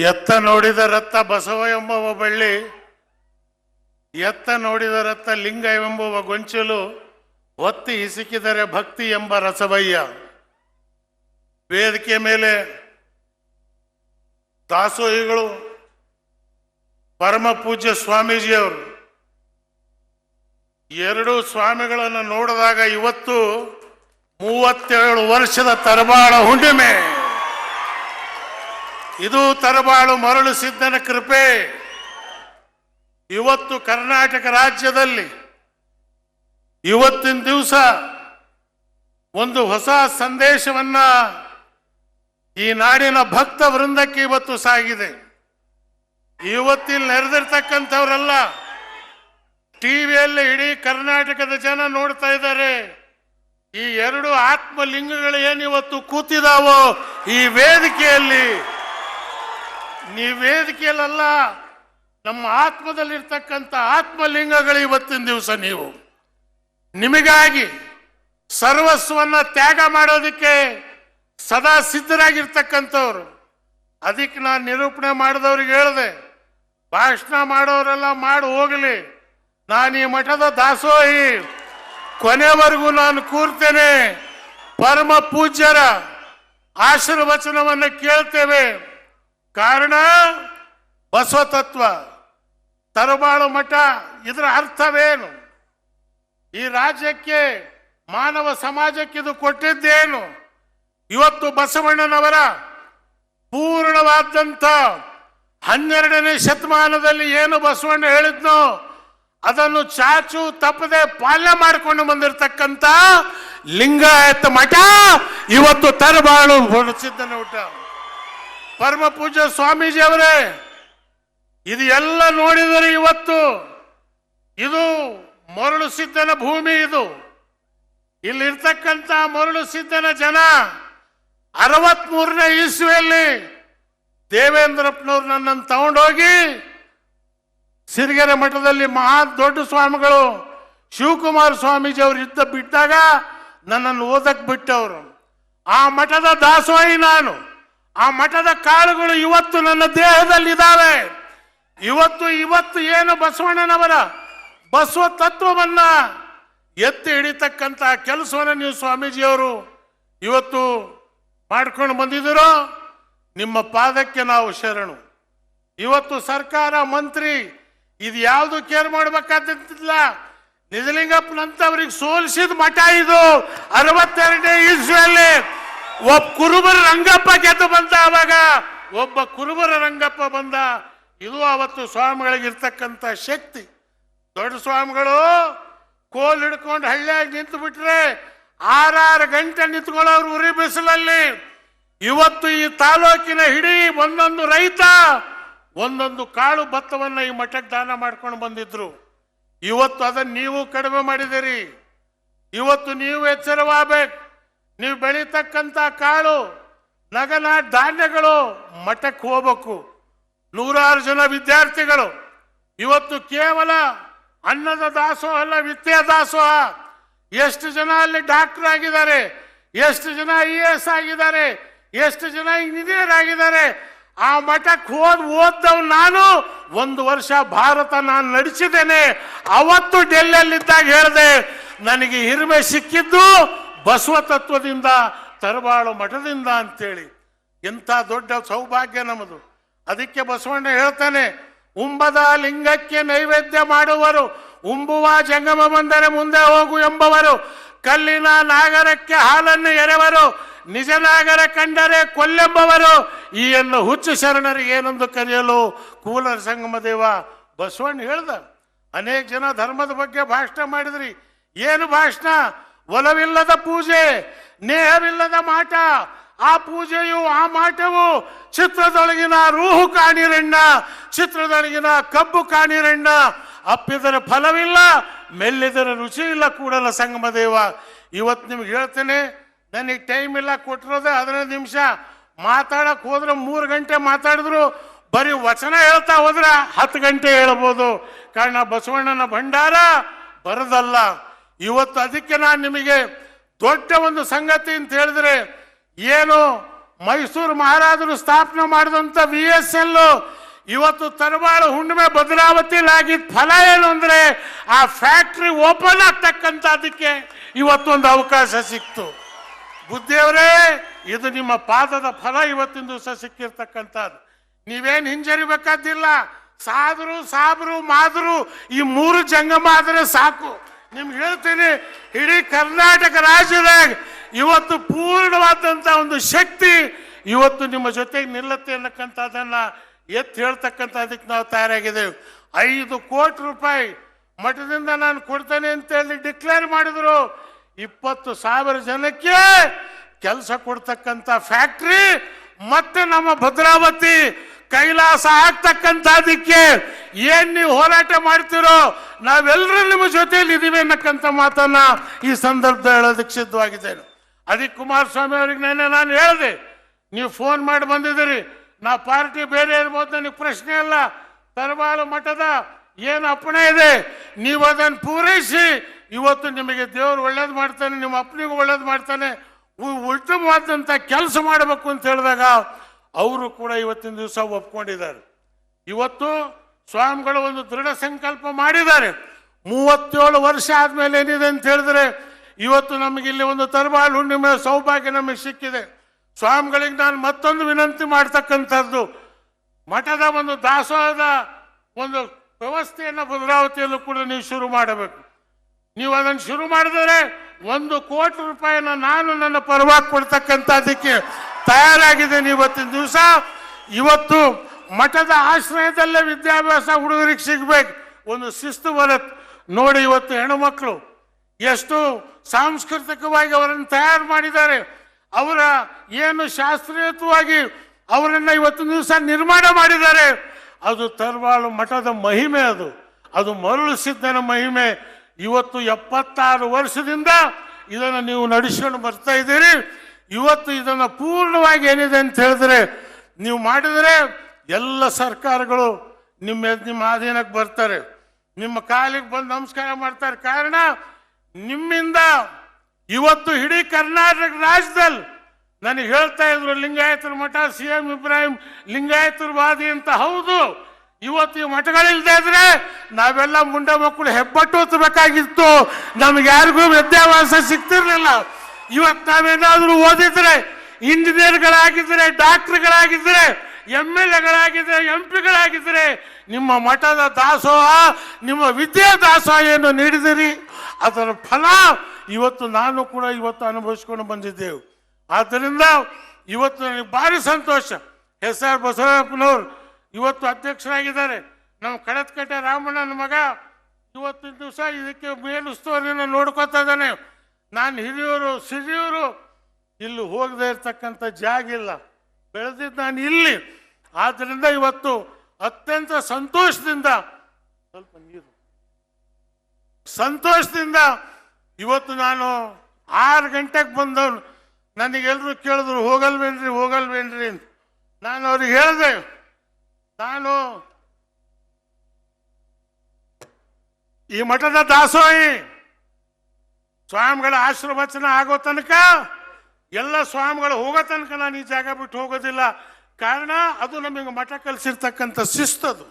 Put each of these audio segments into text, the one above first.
ಎತ್ತ ನೋಡಿದ ರತ್ತ ಬಸವ ಎಂಬುವ ಬಳ್ಳಿ, ಎತ್ತ ನೋಡಿದ ರತ್ತ ಲಿಂಗ ಎಂಬುವ ಗೊಂಚಲು, ಒತ್ತಿ ಇಸಿಕಿದರೆ ಭಕ್ತಿ ಎಂಬ ರಸವಯ್ಯ. ವೇದಿಕೆ ಮೇಲೆ ದಾಸೋಹಿಗಳು ಪರಮ ಪೂಜ್ಯ ಸ್ವಾಮೀಜಿಯವರು, ಎರಡೂ ಸ್ವಾಮಿಗಳನ್ನು ನೋಡಿದಾಗ ಇವತ್ತು 37 ವರ್ಷದ ತರಬಾಳ ಹುಣ್ಣಿಮೆ. ಇದು ತರಬಾಳು ಮರಳು ಸಿದ್ಧನ ಕೃಪೆ. ಇವತ್ತು ಕರ್ನಾಟಕ ರಾಜ್ಯದಲ್ಲಿ ಇವತ್ತಿನ ದಿವಸ ಒಂದು ಹೊಸ ಸಂದೇಶವನ್ನ ಈ ನಾಡಿನ ಭಕ್ತ ವೃಂದಕ್ಕೆ ಇವತ್ತು ಸಾಗಿದೆ. ಇವತ್ತಿಲ್ಲಿ ನೆರೆದಿರ್ತಕ್ಕಂಥವರೆಲ್ಲ ಟಿವಿಯಲ್ಲಿ ಇಡೀ ಕರ್ನಾಟಕದ ಜನ ನೋಡ್ತಾ ಇದ್ದಾರೆ. ಈ ಎರಡು ಆತ್ಮಲಿಂಗಗಳು ಏನಿವತ್ತು ಕೂತಿದಾವೋ ಈ ವೇದಿಕೆಯಲ್ಲಿ, ವೇದಿಕೆಯಲ್ಲ, ನಮ್ಮ ಆತ್ಮದಲ್ಲಿರ್ತಕ್ಕಂಥ ಆತ್ಮಲಿಂಗಗಳು ಇವತ್ತಿನ ದಿವಸ ನೀವು ನಿಮಗಾಗಿ ಸರ್ವಸ್ವನ್ನ ತ್ಯಾಗ ಮಾಡೋದಕ್ಕೆ ಸದಾ ಸಿದ್ಧರಾಗಿರ್ತಕ್ಕಂಥವ್ರು. ಅದಕ್ಕೆ ನಾನು ನಿರೂಪಣೆ ಮಾಡಿದವ್ರಿಗೆ ಹೇಳಿದೆ, ಭಾಷಣ ಮಾಡೋರೆಲ್ಲ ಮಾಡಿ ಹೋಗಲಿ, ನಾನು ಈ ಮಠದ ದಾಸೋಹಿ, ಕೊನೆವರೆಗೂ ನಾನು ಕೂರ್ತೇನೆ. ಪರಮ ಪೂಜ್ಯರ ಆಶೀರ್ವಚನವನ್ನು ಕೇಳ್ತೇವೆ. ಕಾರಣ ಬಸವ ತತ್ವ, ತರಬಾಳು ಮಠ. ಇದರ ಅರ್ಥವೇನು? ಈ ರಾಜ್ಯಕ್ಕೆ, ಮಾನವ ಸಮಾಜಕ್ಕೆ ಇದು ಕೊಟ್ಟಿದ್ದೇನು? ಇವತ್ತು ಬಸವಣ್ಣನವರ ಪೂರ್ಣವಾದಂಥ 12ನೇ ಶತಮಾನದಲ್ಲಿ ಏನು ಬಸವಣ್ಣ ಹೇಳಿದ್ನೋ ಅದನ್ನು ಚಾಚು ತಪ್ಪದೆ ಪಾಲನೆ ಮಾಡಿಕೊಂಡು ಬಂದಿರತಕ್ಕಂಥ ಲಿಂಗಾಯತ ಮಠ ಇವತ್ತು ತರಬಾಳು ಸಿದ್ಧನ ಊಟ. ಪರಮ ಪೂಜ್ಯ ಸ್ವಾಮೀಜಿ ಅವರೇ, ಇದು ಎಲ್ಲ ನೋಡಿದರೆ ಇವತ್ತು ಇದು ಮರಳು ಸಿದ್ಧನ ಭೂಮಿ. ಇದು ಇಲ್ಲಿರ್ತಕ್ಕಂಥ ಮರಳು ಸಿದ್ಧನ ಜನ 63ನೇ ಇಸ್ವಿಯಲ್ಲಿ ದೇವೇಂದ್ರಪ್ಪನವ್ರು ನನ್ನನ್ನು ತಗೊಂಡೋಗಿ ಸಿರಿಗೆರೆ ಮಠದಲ್ಲಿ ಮಹಾ ದೊಡ್ಡ ಸ್ವಾಮಿಗಳು ಶಿವಕುಮಾರ ಸ್ವಾಮೀಜಿ ಅವರು ಬಿಟ್ಟಾಗ ನನ್ನನ್ನು ಓದಕ್ಕೆ ಬಿಟ್ಟವರು. ಆ ಮಠದ ದಾಸೋಹಿ ನಾನು. ಆ ಮಠದ ಕಾಳುಗಳು ಇವತ್ತು ನನ್ನ ದೇಹದಲ್ಲಿ ಇದ್ದಾವೆ. ಇವತ್ತು ಏನು ಬಸವಣ್ಣನವರ ಬಸವ ತತ್ವವನ್ನ ಎತ್ತಿ ಹಿಡಿತಕ್ಕಂಥ ಕೆಲಸವನ್ನು ನೀವು ಸ್ವಾಮೀಜಿಯವರು ಇವತ್ತು ಮಾಡ್ಕೊಂಡು ಬಂದಿದ್ದೀರೋ, ನಿಮ್ಮ ಪಾದಕ್ಕೆ ನಾವು ಶರಣು. ಇವತ್ತು ಸರ್ಕಾರ, ಮಂತ್ರಿ ಇದು ಯಾವುದು ಕೇರ್ ಮಾಡಬೇಕಾದಿಲ್ಲ. ನಿಜಲಿಂಗಪ್ಪನಂತವ್ರಿಗೆ ಸೋಲಿಸಿದ ಮಠ ಇದು. 62ನೇ ಇಸ್ವಿಯಲ್ಲಿ ಒಬ್ಬ ಕುರುಬರ ರಂಗಪ್ಪ ಗೆದ್ದು ಬಂದ. ಅವಾಗ ಒಬ್ಬ ಕುರುಬರ ರಂಗಪ್ಪ ಬಂದ. ಇದು ಅವತ್ತು ಸ್ವಾಮಿಗಳಿಗಿರ್ತಕ್ಕಂಥ ಶಕ್ತಿ. ದೊಡ್ಡ ಸ್ವಾಮಿಗಳು ಕೋಲ್ ಹಿಡ್ಕೊಂಡು ಹಳ್ಳಿಯಾಗಿ ನಿಂತು ಬಿಟ್ರೆ 6 ಗಂಟೆ ನಿಂತ್ಕೊಳ್ಳೋರು ಉರಿ ಬಿಸಿಲಲ್ಲಿ. ಇವತ್ತು ಈ ತಾಲೂಕಿನ ಇಡೀ ಒಂದೊಂದು ರೈತ ಒಂದೊಂದು ಕಾಳು ಭತ್ತವನ್ನ ಈ ಮಠಕ್ಕೆ ದಾನ ಮಾಡ್ಕೊಂಡು ಬಂದಿದ್ರು. ಇವತ್ತು ಅದನ್ನು ನೀವು ಕಡಿಮೆ ಮಾಡಿದಿರಿ. ಇವತ್ತು ನೀವು ಎಚ್ಚರವಾಗಬೇಕು. ನೀವು ಬೆಳೀತಕ್ಕಂಥ ಕಾಳು, ನಗನ ಧಾನ್ಯಗಳು ಮಠಕ್ಕೆ ಹೋಗ್ಬೇಕು. 100 ಜನ ವಿದ್ಯಾರ್ಥಿಗಳು ಇವತ್ತು ಕೇವಲ ಅನ್ನದ ದಾಸೋಹ ಅಲ್ಲ, ವಿದ್ಯಾ ದಾಸೋಹ. ಎಷ್ಟು ಜನ ಅಲ್ಲಿ ಡಾಕ್ಟರ್ ಆಗಿದ್ದಾರೆ, ಎಷ್ಟು ಜನ IAS ಆಗಿದ್ದಾರೆ, ಎಷ್ಟು ಜನ ಇಂಜಿನಿಯರ್ ಆಗಿದ್ದಾರೆ. ಆ ಮಠಕ್ಕೆ ಓದ್ದವ್ ನಾನು 1 ವರ್ಷ ಭಾರತ ನಾನು ನಡೆಸಿದ್ದೇನೆ. ಅವತ್ತು ಡೆಲ್ಲಿಯಲ್ಲಿದ್ದಾಗ ಹೇಳಿದೆ, ನನಗೆ ಹಿರಿಮೆ ಸಿಕ್ಕಿದ್ದು ಬಸವ ತತ್ವದಿಂದ, ತರಬಾಳು ಮಠದಿಂದ ಅಂತೇಳಿ. ಎಂಥ ದೊಡ್ಡ ಸೌಭಾಗ್ಯ ನಮ್ಮದು. ಅದಕ್ಕೆ ಬಸವಣ್ಣ ಹೇಳ್ತಾನೆ, ಉಂಬದ ಲಿಂಗಕ್ಕೆ ನೈವೇದ್ಯ ಮಾಡುವರು, ಉಂಬುವ ಜಂಗಮ ಬಂದರೆ ಮುಂದೆ ಹೋಗು ಎಂಬವರು, ಕಲ್ಲಿನ ನಾಗರಕ್ಕೆ ಹಾಲನ್ನು ಎರೆವರು, ನಿಜ ನಾಗರ ಕಂಡರೆ ಕೊಲ್ಲೆಂಬವರು, ಈ ಎನ್ನು ಹುಚ್ಚು ಶರಣರಿಗೆ ಏನೊಂದು ಕರೆಯಲು ಕೂಲರ ಸಂಗಮ ದೇವ. ಬಸವಣ್ಣ ಹೇಳ್ದ. ಅನೇಕ ಜನ ಧರ್ಮದ ಬಗ್ಗೆ ಭಾಷಣ ಮಾಡಿದ್ರಿ. ಏನು ಭಾಷಣ? ಒಲವಿಲ್ಲದ ಪೂಜೆ, ನೇಹವಿಲ್ಲದ ಮಾಟ. ಆ ಪೂಜೆಯು, ಆ ಮಾಟವು ಚಿತ್ರದೊಳಗಿನ ರೂಹು ಕಾಣಿರಣ್ಣ, ಚಿತ್ರದೊಳಗಿನ ಕಬ್ಬು ಕಾಣಿರಣ್ಣ. ಅಪ್ಪಿದರೆ ಫಲವಿಲ್ಲ, ಮೆಲ್ಲಿದರೆ ರುಚಿ ಇಲ್ಲ ಕೂಡಲ ಸಂಗಮ ದೇವ. ಇವತ್ತು ನಿಮ್ಗೆ ಹೇಳ್ತೇನೆ, ನನಗೆ ಟೈಮ್ ಇಲ್ಲ, ಕೊಟ್ಟಿರೋದೆ 15 ನಿಮಿಷ. ಮಾತಾಡಕ್ ಹೋದ್ರೆ 3 ಗಂಟೆ ಮಾತಾಡಿದ್ರು. ಬರೀ ವಚನ ಹೇಳ್ತಾ ಹೋದ್ರೆ 10 ಗಂಟೆ ಹೇಳ್ಬೋದು. ಕಾರಣ ಬಸವಣ್ಣನ ಭಂಡಾರ ಬರದಲ್ಲ. ಇವತ್ತು ಅದಕ್ಕೆ ನಾನು ನಿಮಗೆ ದೊಡ್ಡ ಒಂದು ಸಂಗತಿ ಅಂತ ಹೇಳಿದ್ರೆ, ಏನು ಮೈಸೂರು ಮಹಾರಾಜರು ಸ್ಥಾಪನೆ ಮಾಡಿದಂಥ VSL ಇವತ್ತು ತರವಾಳ ಹುಣ್ಣಿಮೆ ಭದ್ರಾವತಿಲಾಗಿದ್ದ ಫಲ ಏನು ಅಂದ್ರೆ ಆ ಫ್ಯಾಕ್ಟ್ರಿ ಓಪನ್ ಆಗ್ತಕ್ಕಂಥದಕ್ಕೆ ಇವತ್ತೊಂದು ಅವಕಾಶ ಸಿಕ್ತು. ಬುದ್ಧಿಯವರೇ, ಇದು ನಿಮ್ಮ ಪಾದದ ಫಲ ಇವತ್ತಿನ ದಿವಸ ಸಿಕ್ಕಿರ್ತಕ್ಕಂಥದ್ದು. ನೀವೇನು ಹಿಂಜರಿಬೇಕಾದಿಲ್ಲ. ಸಾಬರು ಮಾದರು ಈ 3 ಜಂಗಮ ಆದರೆ ಸಾಕು. ನಿಮ್ಗೆ ಹೇಳ್ತೀನಿ, ಇಡೀ ಕರ್ನಾಟಕ ರಾಜ್ಯದಾಗ ಇವತ್ತು ಪೂರ್ಣವಾದಂಥ ಒಂದು ಶಕ್ತಿ ಇವತ್ತು ನಿಮ್ಮ ಜೊತೆಗೆ ನಿಲ್ಲತ್ತೆ ಅನ್ನಕ್ಕಂಥದ್ದನ್ನ ಎತ್ತಿ ಹೇಳ್ತಕ್ಕಂಥದಕ್ಕೆ ನಾವು ತಯಾರಾಗಿದ್ದೇವೆ. 5 ಕೋಟಿ ರೂಪಾಯಿ ಮಠದಿಂದ ನಾನು ಕೊಡ್ತೇನೆ ಅಂತೇಳಿ ಡಿಕ್ಲೇರ್ ಮಾಡಿದ್ರು. 20,000 ಜನಕ್ಕೆ ಕೆಲಸ ಕೊಡ್ತಕ್ಕಂಥ ಫ್ಯಾಕ್ಟ್ರಿ ಮತ್ತೆ ನಮ್ಮ ಭದ್ರಾವತಿ ಕೈಲಾಸ ಆಗ್ತಕ್ಕಂಥದಕ್ಕೆ ಏನ್ ನೀವು ಹೋರಾಟ ಮಾಡ್ತಿರೋ ನಾವೆಲ್ಲರೂ ನಿಮ್ಮ ಜೊತೆಯಲ್ಲಿ ಇದೀವಿ ಅನ್ನಕ್ಕಂಥ ಮಾತನ್ನ ಈ ಸಂದರ್ಭದಲ್ಲಿ ಹೇಳೋದಕ್ಕೆ ಸಿದ್ಧವಾಗಿದ್ದೇನೆ. ಅದಕ್ಕೆ ಕುಮಾರಸ್ವಾಮಿ ಅವ್ರಿಗೆ ನಾನು ಹೇಳಿದೆ, ನೀವು ಫೋನ್ ಮಾಡಿ ಬಂದಿದ್ದೀರಿ, ನಾ ಪಾರ್ಟಿ ಬೇರೆ ಇರ್ಬೋದು, ನನಗೆ ಪ್ರಶ್ನೆ ಇಲ್ಲ. ತರವಾಳು ಮಠದ ಏನು ಅಪ್ಪಣೆ ಇದೆ ನೀವು ಅದನ್ನು ಪೂರೈಸಿ ಇವತ್ತು ನಿಮಗೆ ದೇವರು ಒಳ್ಳೇದು ಮಾಡ್ತಾನೆ, ನಿಮ್ಮ ಅಪ್ಪನಿಗೂ ಒಳ್ಳೇದು ಮಾಡ್ತಾನೆ, ಉತ್ತಮವಾದಂಥ ಕೆಲಸ ಮಾಡಬೇಕು ಅಂತ ಹೇಳಿದಾಗ ಅವರು ಕೂಡ ಇವತ್ತಿನ ದಿವಸ ಒಪ್ಕೊಂಡಿದ್ದಾರೆ. ಇವತ್ತು ಸ್ವಾಮಿಗಳು ಒಂದು ದೃಢ ಸಂಕಲ್ಪ ಮಾಡಿದ್ದಾರೆ. 37 ವರ್ಷ ಆದ್ಮೇಲೆ ಏನಿದೆ ಅಂತ ಹೇಳಿದ್ರೆ ಇವತ್ತು ನಮಗಿಲ್ಲಿ ಒಂದು ತರವಾಳು ಹುಣ್ಣಿಮೆ ಸೌಭಾಗ್ಯ ನಮಗೆ ಸಿಕ್ಕಿದೆ. ಸ್ವಾಮಿಗಳಿಗೆ ನಾನು ಮತ್ತೊಂದು ವಿನಂತಿ ಮಾಡ್ತಕ್ಕಂಥದ್ದು, ಮಠದ ಒಂದು ದಾಸೋಹದ ಒಂದು ವ್ಯವಸ್ಥೆಯನ್ನು ಭದ್ರಾವತಿಯಲ್ಲೂ ಕೂಡ ನೀವು ಶುರು ಮಾಡಬೇಕು. ನೀವು ಅದನ್ನು ಶುರು ಮಾಡಿದರೆ 1 ಕೋಟಿ ರೂಪಾಯಿನ ನಾನು ನನ್ನ ಪರವಾಗಿ ಕೊಡ್ತಕ್ಕಂಥದ್ದಕ್ಕೆ ತಯಾರಾಗಿದ್ದೇನೆ. ಇವತ್ತಿನ ದಿವಸ ಇವತ್ತು ಮಠದ ಆಶ್ರಯದಲ್ಲೇ ವಿದ್ಯಾಭ್ಯಾಸ ಹುಡುಗರಿಗೆ ಸಿಗ್ಬೇಕು, ಒಂದು ಶಿಸ್ತು ಬರುತ್ತೆ ನೋಡಿ. ಇವತ್ತು ಹೆಣ್ಣುಮಕ್ಕಳು ಎಷ್ಟು ಸಾಂಸ್ಕೃತಿಕವಾಗಿ ಅವರನ್ನು ತಯಾರು ಮಾಡಿದ್ದಾರೆ, ಅವರ ಏನು ಶಾಸ್ತ್ರೀಯತವಾಗಿ ಅವರನ್ನು ಇವತ್ತಿನ ದಿವಸ ನಿರ್ಮಾಣ ಮಾಡಿದ್ದಾರೆ. ಅದು ತರವಾಳು ಮಠದ ಮಹಿಮೆ, ಅದು ಮರಳು ಸಿದ್ಧನ ಮಹಿಮೆ. ಇವತ್ತು 76 ವರ್ಷದಿಂದ ಇದನ್ನು ನೀವು ನಡೆಸ್ಕೊಂಡು ಬರ್ತಾ ಇದ್ದೀರಿ. ಇವತ್ತು ಇದನ್ನು ಪೂರ್ಣವಾಗಿ ಏನಿದೆ ಅಂತ ಹೇಳಿದ್ರೆ ನೀವು ಮಾಡಿದರೆ ಎಲ್ಲ ಸರ್ಕಾರಗಳು ನಿಮ್ಮ ಅಧೀನಕ್ಕೆ ಬರ್ತಾರೆ, ನಿಮ್ಮ ಕಾಲಿಗೆ ಬಂದು ನಮಸ್ಕಾರ ಮಾಡ್ತಾರೆ. ಕಾರಣ ನಿಮ್ಮಿಂದ ಇವತ್ತು ಇಡೀ ಕರ್ನಾಟಕ ರಾಜ್ಯದಲ್ಲಿ ನನಗೆ ಹೇಳ್ತಾ ಇದ್ರು ಲಿಂಗಾಯತರ ಮಠ CM ಇಬ್ರಾಹಿಂ ಲಿಂಗಾಯತರ ವಾದಿ ಅಂತ. ಹೌದು, ಇವತ್ತು ಈ ಮಠಗಳಿಲ್ಲದೆ ಇದ್ರೆ ನಾವೆಲ್ಲ ಮುಂಡ ಮಕ್ಕಳು ಹೆಬ್ಬಟ್ಟು ಹೊತ್ತಬೇಕಾಗಿತ್ತು, ನಮ್ಗೆ ಯಾರಿಗೂ ವಿದ್ಯಾಭ್ಯಾಸ ಸಿಗ್ತಿರ್ಲಿಲ್ಲ. ಇವತ್ತು ನಾವೇನಾದ್ರೂ ಓದಿದ್ರೆ, ಇಂಜಿನಿಯರ್ಗಳಾಗಿದ್ರೆ, ಡಾಕ್ಟರ್ಗಳಾಗಿದ್ರೆ, MLAಗಳಾಗಿದ್ರೆ, MP ಗಳಾಗಿದ್ರೆ, ನಿಮ್ಮ ಮಠದ ದಾಸೋಹ, ನಿಮ್ಮ ವಿದ್ಯಾ ದಾಸೋಹ ಏನು ನೀಡಿದಿರಿ ಅದರ ಫಲ ಇವತ್ತು ನಾನು ಕೂಡ ಇವತ್ತು ಅನುಭವಿಸ್ಕೊಂಡು ಬಂದಿದ್ದೇವೆ. ಆದ್ದರಿಂದ ಇವತ್ತು ನನಗೆ ಭಾರಿ ಸಂತೋಷ. SR ಬಸವಪ್ಪನವರು ಇವತ್ತು ಅಧ್ಯಕ್ಷರಾಗಿದ್ದಾರೆ. ನಮ್ಮ ಕಡತ್ಕಟ್ಟೆ ರಾಮಣ್ಣನ ಮಗ ಇವತ್ತಿನ ದಿವಸ ಇದಕ್ಕೆ ಮೇಲುಸ್ತುವಾರಿಯನ್ನು ನೋಡ್ಕೊತಾ ಇದ್ದಾನೆ. ನಾನು ಸಿರಿಯೂರು ಇಲ್ಲಿ ಹೋಗದೆ ಇರ್ತಕ್ಕಂಥ ಜಾಗ ಇಲ್ಲ, ಬೆಳೆದಿದ್ದು ನಾನು ಇಲ್ಲಿ. ಆದ್ದರಿಂದ ಇವತ್ತು ಅತ್ಯಂತ ಸಂತೋಷದಿಂದ ಇವತ್ತು ನಾನು 6 ಗಂಟೆಗೆ ಬಂದವನು. ನನಗೆಲ್ಲರೂ ಕೇಳಿದ್ರು ಹೋಗಲ್ವೇನ್ರಿ ಅಂತ. ನಾನು ಅವ್ರಿಗೆ ಹೇಳಿದೆ, ನಾನು ಈ ಮಠದ ದಾಸೋಹಿ, ಸ್ವಾಮಿಗಳ ಆಶೀರ್ವಚನ ಆಗೋ ತನಕ, ಎಲ್ಲ ಸ್ವಾಮಿಗಳು ಹೋಗೋ ತನಕ ನಾನು ಈ ಜಾಗ ಬಿಟ್ಟು ಹೋಗೋದಿಲ್ಲ. ಕಾರಣ ಅದು ನಮಗೆ ಮಠ ಕಲಿಸಿರ್ತಕ್ಕಂಥ ಶಿಸ್ತದು.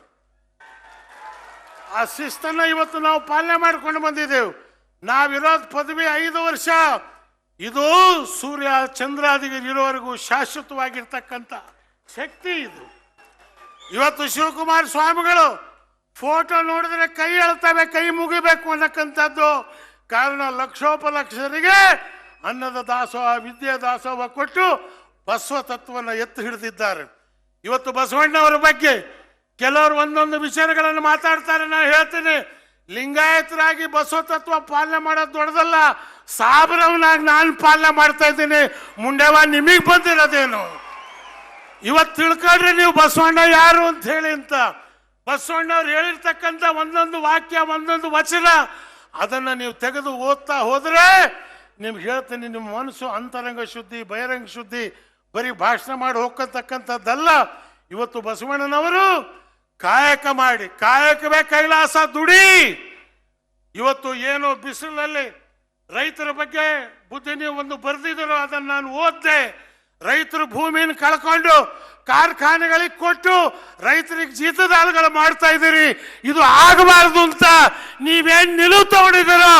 ಆ ಶಿಸ್ತನ್ನ ಇವತ್ತು ನಾವು ಪಾಲನೆ ಮಾಡ್ಕೊಂಡು ಬಂದಿದ್ದೇವೆ. ನಾವಿರೋದು ಪದವಿ 5 ವರ್ಷ, ಇದು ಸೂರ್ಯ ಚಂದ್ರಾದಿಗೆ ಇರೋವರೆಗೂ ಶಾಶ್ವತವಾಗಿರ್ತಕ್ಕಂಥ ಶಕ್ತಿ ಇದು. ಇವತ್ತು ಶಿವಕುಮಾರ ಸ್ವಾಮಿಗಳು ಫೋಟೋ ನೋಡಿದ್ರೆ ಕೈ ಎಳ್ತವೆ, ಕೈ ಮುಗಿಬೇಕು ಅನ್ನಕ್ಕಂಥದ್ದು. ಕಾರಣ ಲಕ್ಷೋಪಲಕ್ಷರಿಗೆ ಅನ್ನದ ದಾಸೋಹ, ವಿದ್ಯೆ ದಾಸೋಹ ಕೊಟ್ಟು ಬಸವ ತತ್ವವನ್ನು ಎತ್ತು ಹಿಡಿದಿದ್ದಾರೆ. ಇವತ್ತು ಬಸವಣ್ಣವರ ಬಗ್ಗೆ ಕೆಲವರು ಒಂದೊಂದು ವಿಚಾರಗಳನ್ನು ಮಾತಾಡ್ತಾರೆ. ನಾನು ಹೇಳ್ತೀನಿ, ಲಿಂಗಾಯತರಾಗಿ ಬಸವ ತತ್ವ ಪಾಲನೆ ಮಾಡೋದು ದೊಡ್ಡದಲ್ಲ, ಸಾಬರವನಾಗಿ ನಾನು ಪಾಲನೆ ಮಾಡ್ತಾ ಇದ್ದೀನಿ. ಮುಂಡೆವ ನಿಮಗೆ ಬಂದಿರೋದೇನು? ಇವತ್ತು ತಿಳ್ಕೊಂಡ್ರೆ ನೀವು ಬಸವಣ್ಣ ಯಾರು ಅಂತ ಹೇಳಿ ಅಂತ. ಬಸವಣ್ಣವ್ರು ಹೇಳಿರ್ತಕ್ಕಂಥ ಒಂದೊಂದು ವಾಕ್ಯ, ಒಂದೊಂದು ವಚನ, ಅದನ್ನು ನೀವು ತೆಗೆದು ಓದ್ತಾ ಹೋದರೆ ನಿಮ್ಗೆ ಹೇಳ್ತೀನಿ, ನಿಮ್ಮ ಮನಸ್ಸು ಅಂತರಂಗ ಶುದ್ಧಿ, ಬಹಿರಂಗ ಶುದ್ಧಿ, ಬರೀ ಭಾಷಣ ಮಾಡಿ ಹೋಗ್ತಕ್ಕಂಥದ್ದಲ್ಲ. ಇವತ್ತು ಬಸವಣ್ಣನವರು ಕಾಯಕ ಮಾಡಿ, ಕಾಯಕವೇ ಕೈಲಾಸ, ದುಡಿ. ಇವತ್ತು ಏನು ಬಿಸಿಲಲ್ಲಿ ರೈತರ ಬಗ್ಗೆ ಬುದ್ಧಿ ನೀವು ಒಂದು ಬರೆದಿದ್ದೀರೋ ಅದನ್ನು ನಾನು ಓದಿದೆ. ರೈತರು ಭೂಮಿಯನ್ನು ಕಳ್ಕೊಂಡು ಕಾರ್ಖಾನೆಗಳಿಗೆ ಕೊಟ್ಟು ರೈತರಿಗೆ ಜೀತದಾಳುಗಳು ಮಾಡ್ತಾ ಇದ್ದೀರಿ. ಇದು ಆಗಬಾರದು ಅಂತ ನೀವೇನ್ ನಿಲುವು ತಗೊಂಡಿದ್ದೀರೋ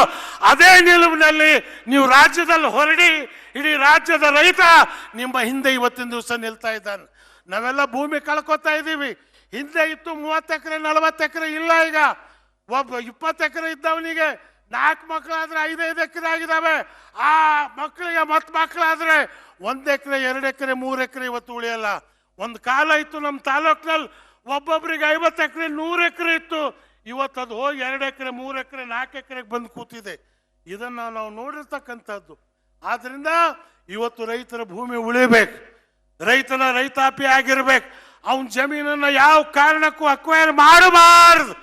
ಅದೇ ನಿಲುವಿನಲ್ಲಿ ನೀವು ರಾಜ್ಯದಲ್ಲಿ ಹೊರಡಿ. ಇಡೀ ರಾಜ್ಯದ ರೈತ ನಿಮ್ಮ ಹಿಂದೆ ಇವತ್ತಿನ ದಿವಸ ನಿಲ್ತಾ ಇದ್ದಾನೆ. ನಾವೆಲ್ಲ ಭೂಮಿ ಕಳ್ಕೊತಾ ಇದ್ದೀವಿ. ಹಿಂದೆ ಇತ್ತು 30 ಎಕರೆ 40 ಎಕರೆ, ಇಲ್ಲ ಈಗ ಒಬ್ಬ 20 ಎಕರೆ ಇದ್ದವನಿಗೆ 4 ಮಕ್ಕಳಾದ್ರೆ 5 ಎಕರೆ ಆಗಿದ್ದಾವೆ. ಆ ಮಕ್ಕಳಿಗೆ ಮಕ್ಕಳಾದ್ರೆ 1 ಎಕರೆ 2 ಎಕರೆ 3 ಎಕರೆ ಇವತ್ತು ಉಳಿಯಲ್ಲ. ಒಂದು ಕಾಲ ಇತ್ತು ನಮ್ಮ ತಾಲೂಕಿನಲ್ಲಿ ಒಬ್ಬೊಬ್ಬರಿಗೆ 50 ಎಕರೆ 100 ಎಕರೆ ಇತ್ತು. ಇವತ್ತು ಅದು ಹೋಗಿ 2 ಎಕರೆ 3 ಎಕರೆ 4 ಎಕರೆಗೆ ಬಂದು ಕೂತಿದೆ. ಇದನ್ನ ನಾವು ನೋಡಿರ್ತಕ್ಕಂಥದ್ದು. ಆದ್ರಿಂದ ಇವತ್ತು ರೈತರ ಭೂಮಿ ಉಳಿಬೇಕು, ರೈತನ ರೈತಾಪಿ ಆಗಿರ್ಬೇಕು. ಅವನ ಜಮೀನನ್ನ ಯಾವ ಕಾರಣಕ್ಕೂ ಅಕ್ವೈರ್ ಮಾಡಬಾರ್ದು.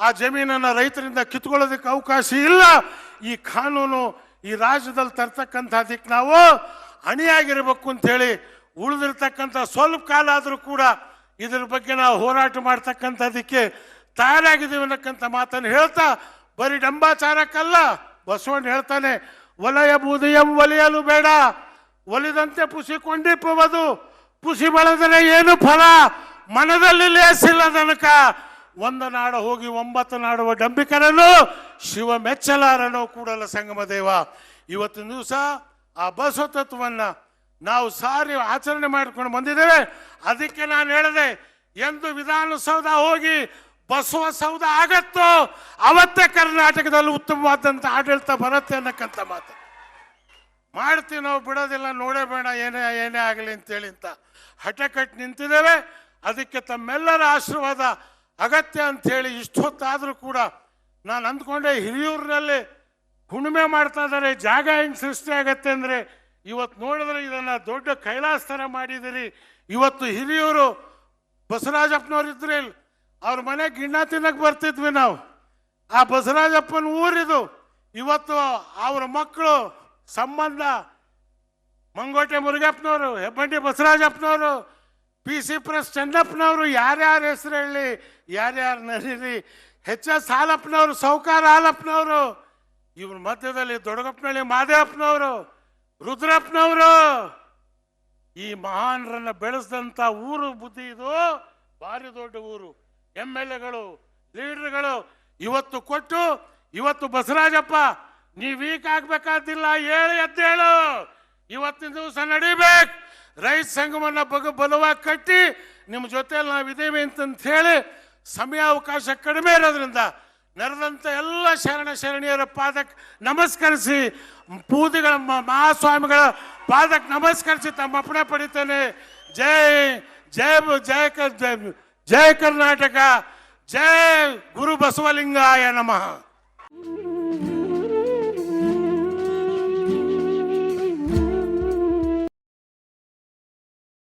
ಆ ಜಮೀನನ್ನ ರೈತರಿಂದ ಕಿತ್ಕೊಳ್ಳೋದಕ್ಕೆ ಅವಕಾಶ ಇಲ್ಲ. ಈ ಕಾನೂನು ಈ ರಾಜ್ಯದಲ್ಲಿ ತರ್ತಕ್ಕಂಥದಕ್ಕೆ ನಾವು ಅಣಿಯಾಗಿರ್ಬೇಕು ಅಂತ ಹೇಳಿ ಉಳಿದಿರ್ತಕ್ಕಂಥ ಸ್ವಲ್ಪ ಕಾಲ ಆದರೂ ಕೂಡ ಇದ್ರ ಬಗ್ಗೆ ನಾವು ಹೋರಾಟ ಮಾಡ್ತಕ್ಕಂಥದಕ್ಕೆ ತಯಾರಾಗಿದ್ದೀವಿ ಅನ್ನಕ್ಕಂಥ ಮಾತನ್ನು ಹೇಳ್ತಾ, ಬರೀ ಡಂಬಾಚಾರಕ್ಕಲ್ಲ, ಬಸವಣ್ಣ ಹೇಳ್ತಾನೆ, ವಲಯ ಬೂದಿಯಂ ಒಲಿಯಲು ಬೇಡ, ಒಲಿದಂತೆ ಪುಸಿ ಕೊಂಡಿಪ್ಪುವುದು, ಪುಸಿ ಬೆಳೆದರೆ ಏನು ಫಲ, ಮನದಲ್ಲಿ ಲೇಸಿಲ್ಲ ತನಕ, ಒಂದು ನಾಡ ಹೋಗಿ 9 ನಾಡುವ ಡಂಬಿಕರನು ಶಿವ ಮೆಚ್ಚಲಾರನೋ ಕೂಡಲ ಸಂಗಮ ದೇವ. ಇವತ್ತಿನ ದಿವಸ ಆ ಬಸವ ತತ್ವವನ್ನ ನಾವು ಸಾರಿ ಆಚರಣೆ ಮಾಡ್ಕೊಂಡು ಬಂದಿದ್ದೇವೆ. ಅದಕ್ಕೆ ನಾನು ಹೇಳಿದೆ, ಎಂದು ವಿಧಾನಸೌಧ ಹೋಗಿ ಬಸವ ಸೌಧ ಆಗತ್ತೋ ಅವತ್ತೇ ಕರ್ನಾಟಕದಲ್ಲಿ ಉತ್ತಮವಾದಂಥ ಆಡಳಿತ ಬರುತ್ತೆ ಅನ್ನಕ್ಕಂಥ ಮಾತು ಮಾಡ್ತೀವಿ. ನಾವು ಬಿಡೋದಿಲ್ಲ, ನೋಡೇ ಬೇಡ ಏನೇ ಆಗಲಿ ಅಂತೇಳಿ ಅಂತ ಹಠ ಕಟ್ಟಿ ನಿಂತಿದ್ದೇವೆ. ಅದಕ್ಕೆ ತಮ್ಮೆಲ್ಲರ ಆಶೀರ್ವಾದ ಅಗತ್ಯ ಅಂಥೇಳಿ ಇಷ್ಟೊತ್ತಾದರೂ ಕೂಡ ನಾನು ಅಂದ್ಕೊಂಡೆ, ಹಿರಿಯೂರಿನಲ್ಲಿ ಹುಣ್ಣಿಮೆ ಮಾಡ್ತಾ ಇದ್ದಾರೆ, ಜಾಗ ಹೆಂಗೆ ಸೃಷ್ಟಿ ಆಗತ್ತೆ ಅಂದರೆ ಇವತ್ತು ನೋಡಿದ್ರೆ ಇದನ್ನು ದೊಡ್ಡ ಕೈಲಾಸ ಥರ ಮಾಡಿದಿರಿ. ಇವತ್ತು ಹಿರಿಯೂರು ಬಸವರಾಜಪ್ಪನವ್ರು ಇದ್ರೆ ಅವ್ರ ಮನೆಗೆ ಗಿಣ್ಣ ತಿನ್ನಕ್ಕೆ ಬರ್ತಿದ್ವಿ ನಾವು. ಆ ಬಸವರಾಜಪ್ಪನ ಊರಿದು. ಇವತ್ತು ಅವ್ರ ಮಕ್ಕಳು ಸಂಬಂಧ ಮಂಗೋಟೆ ಮುರುಗಪ್ಪನವರು, ಹೆಬ್ಬಂಡಿ ಬಸವರಾಜಪ್ಪನವರು, PC ಪ್ರೆಸ್ ಚನ್ನಪ್ಪನವರು, ಯಾರ್ಯಾರ ಹೆಸರು ಹೇಳಿ ಯಾರ್ಯಾರು ನರೀರಿ, HS ಹಾಲಪ್ಪನವರು, ಸೌಕಾರ ಹಾಲಪ್ಪನವರು, ಇವ್ರ ಮಧ್ಯದಲ್ಲಿ ದೊಡ್ಡಗಪ್ಪನಹಳ್ಳಿ ಮಾದೇವಪ್ಪನವರು, ರುದ್ರಪ್ಪನವರು, ಈ ಮಹಾನರನ್ನ ಬೆಳೆಸಿದಂಥ ಊರು ಬುದ್ಧಿ ಇದು. ಭಾರಿ ದೊಡ್ಡ ಊರು. MLAಗಳು ಲೀಡರ್ಗಳು ಇವತ್ತು ಕೊಟ್ಟು, ಇವತ್ತು ಬಸವರಾಜಪ್ಪ ನೀವು ವೀಕ್ ಆಗ್ಬೇಕಾದಿಲ್ಲ, ಎದ್ದೇಳು, ಇವತ್ತಿನ ದಿವಸ ನಡಿಬೇಕು, ರೈತ ಸಂಘವನ್ನ ಬಲವಾಗಿ ಕಟ್ಟಿ ನಿಮ್ಮ ಜೊತೆಯಲ್ಲಿ ನಾವಿದ್ದೀವಿ ಅಂತಂತ ಹೇಳಿ ಸಮಯಾವಕಾಶ ಕಡಿಮೆ ಇರೋದ್ರಿಂದ ನೆರೆದಂಥ ಎಲ್ಲ ಶರಣಿಯರ ಪಾದಕ್ಕೆ ನಮಸ್ಕರಿಸಿ, ಪೂದಿಗಳ ಮಹಾಸ್ವಾಮಿಗಳ ಪಾದಕ್ಕೆ ನಮಸ್ಕರಿಸಿ ತಮ್ಮ ಅಪ್ಪಣೆ ಪಡಿತೇನೆ. ಜೈ ಜಯ ಜಯ ಜಯ ಕರ್ನಾಟಕ, ಜಯ ಗುರು ಬಸವಲಿಂಗಾಯ ನಮಃ.